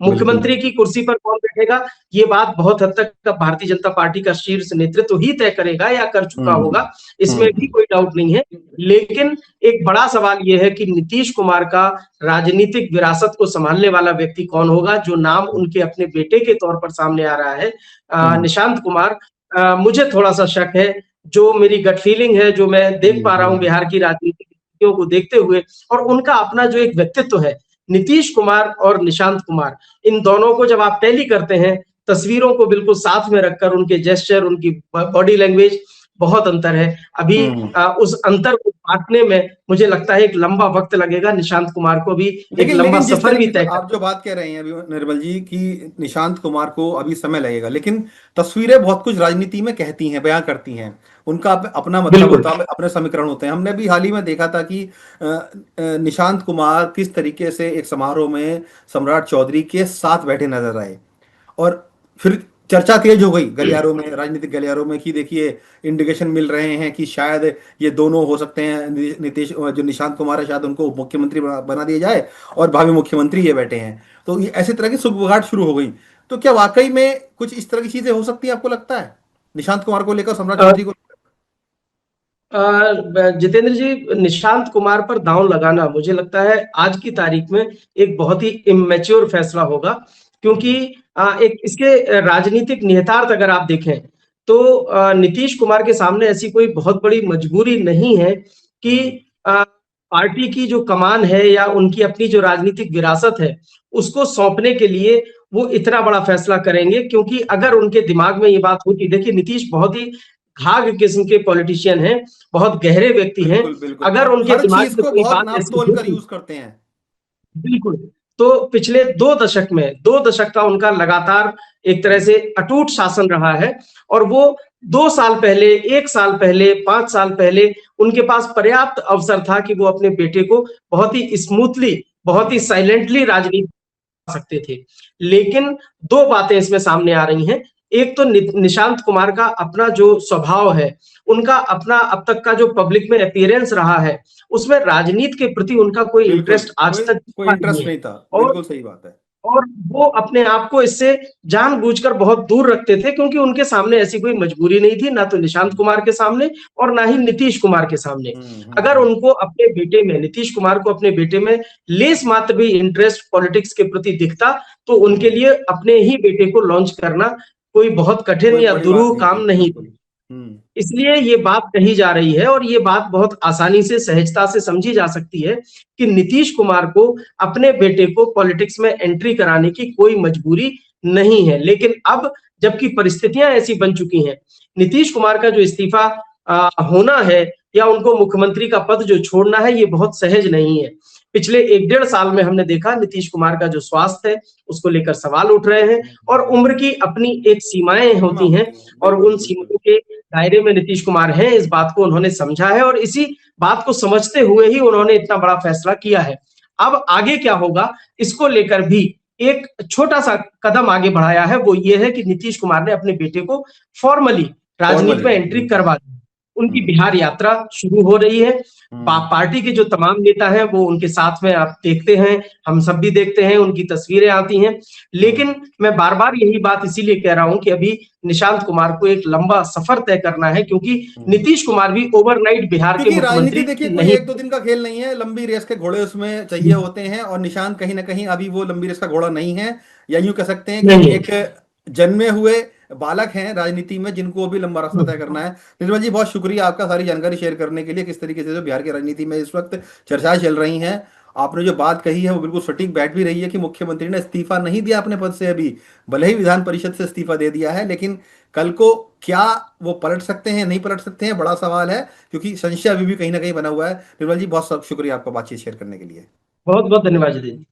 मुख्यमंत्री की कुर्सी पर कौन बैठेगा, ये बात बहुत हद तक भारतीय जनता पार्टी का शीर्ष नेतृत्व ही तय करेगा या कर चुका होगा, इसमें भी कोई डाउट नहीं है। लेकिन एक बड़ा सवाल ये है कि नीतीश कुमार का राजनीतिक विरासत को संभालने वाला व्यक्ति कौन होगा, जो नाम उनके अपने बेटे के तौर पर सामने आ रहा है, निशांत कुमार। मुझे थोड़ा सा शक है, जो मेरी गट फीलिंग है, जो मैं देख पा रहा हूं बिहार की राजनीतिक स्थितियों को देखते हुए, और उनका अपना जो एक व्यक्तित्व है, नीतीश कुमार और निशांत कुमार, इन दोनों को जब आप टैली करते हैं, तस्वीरों को बिल्कुल साथ में रखकर, उनके जेस्चर, उनकी बॉडी लैंग्वेज, बहुत अंतर है। अभी उस अंतर को बांटने में मुझे लगता है एक लंबा वक्त लगेगा, निशांत कुमार को भी एक लंबा सफर भी तय। आप जो बात कह रहे हैं अभी निर्मल जी की निशांत कुमार को अभी समय लगेगा, लेकिन तस्वीरें बहुत कुछ राजनीति में कहती हैं, बयां करती हैं, उनका अपना मतलब होता है, अपने समीकरण होते हैं। हमने भी हाल ही में देखा था कि निशांत कुमार किस तरीके से एक समारोह में सम्राट चौधरी के साथ बैठे नजर आए, और फिर चर्चा तेज हो गई गलियारों में, राजनीतिक गलियारों में, कि देखिए इंडिकेशन मिल रहे हैं कि शायद ये दोनों हो सकते हैं, नीतीश जो निशांत कुमार है शायद उनको मुख्यमंत्री बना दिया जाए और भावी मुख्यमंत्री ये बैठे हैं। तो ये ऐसे तरह की सुगबुगाहट शुरू हो गई। तो क्या वाकई में कुछ इस तरह की चीजें हो सकती है, आपको लगता है निशांत कुमार को लेकर, सम्राट चौधरी को? जितेंद्र जी, निशांत कुमार पर दांव लगाना मुझे लगता है आज की तारीख में एक बहुत ही इमेच्योर फैसला होगा, क्योंकि एक इसके राजनीतिक निहितार्थ अगर आप देखें तो नीतीश कुमार के सामने ऐसी कोई बहुत बड़ी मजबूरी नहीं है कि पार्टी की जो कमान है या उनकी अपनी जो राजनीतिक विरासत है उसको सौंपने के लिए वो इतना बड़ा फैसला करेंगे। क्योंकि अगर उनके दिमाग में ये बात होती, देखिए नीतीश बहुत ही घाघ किस्म के पॉलिटिशियन हैं, बहुत गहरे व्यक्ति हैं, अगर उनके दिमाग में कोई बात ऐसी होती, यूज करते हैं बिल्कुल, तो पिछले 2 दशक का उनका लगातार एक तरह से अटूट शासन रहा है, और वो 2 साल पहले, 1 साल पहले, 5 साल पहले उनके पास पर्याप्त अवसर था कि वो अपने बेटे को बहुत ही स्मूथली, बहुत ही साइलेंटली राजनीति सकते थे। लेकिन 2 बातें इसमें सामने आ रही हैं। एक तो निशांत कुमार का अपना जो स्वभाव है, उनका अपना अब तक का जो पब्लिक में अपीयरेंस रहा है, उसमें राजनीति के प्रति उनका कोई इंटरेस्ट आज तक कोई इंटरेस्ट नहीं था। बिल्कुल सही बात है। और वो अपने आप को इससे जानबूझकर बहुत दूर रखते थे, क्योंकि उनके सामने ऐसी कोई मजबूरी नहीं थी, ना तो निशांत कुमार के सामने और ना ही नीतीश कुमार के सामने। अगर उनको अपने बेटे में, नीतीश कुमार को अपने बेटे में लेस मात्र भी इंटरेस्ट पॉलिटिक्स के प्रति दिखता, तो उनके लिए अपने ही बेटे को लॉन्च करना कोई बहुत कठिन या दुरूह काम नहीं था। इसलिए ये बात कही जा रही है, और ये बात बहुत आसानी से, सहजता से समझी जा सकती है कि नीतीश कुमार को अपने बेटे को पॉलिटिक्स में एंट्री कराने की कोई मजबूरी नहीं है। लेकिन अब जबकि परिस्थितियां ऐसी बन चुकी हैं, नीतीश कुमार का जो इस्तीफा होना है या उनको मुख्यमंत्री का पद जो छोड़ना है, ये बहुत सहज नहीं है। पिछले 1-1.5 साल में हमने देखा नीतीश कुमार का जो स्वास्थ्य है उसको लेकर सवाल उठ रहे हैं, और उम्र की अपनी एक सीमाएं होती हैं, और उन सीमाओं के दायरे में नीतीश कुमार हैं, इस बात को उन्होंने समझा है, और इसी बात को समझते हुए ही उन्होंने इतना बड़ा फैसला किया है। अब आगे क्या होगा, इसको लेकर भी एक छोटा सा कदम आगे बढ़ाया है, वो ये है कि नीतीश कुमार ने अपने बेटे को फॉर्मली राजनीति में एंट्री करवा दी। उनकी बिहार यात्रा शुरू हो रही है। पार्टी के जो तमाम नेता हैं वो उनके साथ में, आप देखते हैं, हम सब भी देखते हैं, उनकी तस्वीरें आती हैं। लेकिन मैं बार बार यही बात इसीलिए कह रहा हूं कि अभी निशांत कुमार को एक लंबा सफर तय करना है, क्योंकि नीतीश कुमार भी ओवरनाइट बिहार के मुख्यमंत्री देखिए कोई 1-2 दिन का खेल नहीं है, लंबी रेस के घोड़े उसमें चाहिए होते हैं, और निशांत कहीं ना कहीं अभी वो लंबी रेस का घोड़ा नहीं है, या यूं कह सकते हैं कि एक जन्मे हुए बालक हैं राजनीति में, जिनको भी लंबा रास्ता तय करना है। निर्मल जी, बहुत शुक्रिया आपका सारी जानकारी शेयर करने के लिए, किस तरीके से जो बिहार की राजनीति में इस वक्त चर्चाएं चल रही हैं। आपने जो बात कही है वो बिल्कुल सटीक बैठ भी रही है कि मुख्यमंत्री ने इस्तीफा नहीं दिया अपने पद से अभी, भले ही विधान परिषद से इस्तीफा दे दिया है, लेकिन कल को क्या वो पलट सकते हैं, नहीं पलट सकते हैं, बड़ा सवाल है, क्योंकि संशय अभी भी कहीं ना कहीं बना हुआ है। निर्मल जी, बहुत शुक्रिया आपका बातचीत शेयर करने के लिए। बहुत बहुत धन्यवाद जी।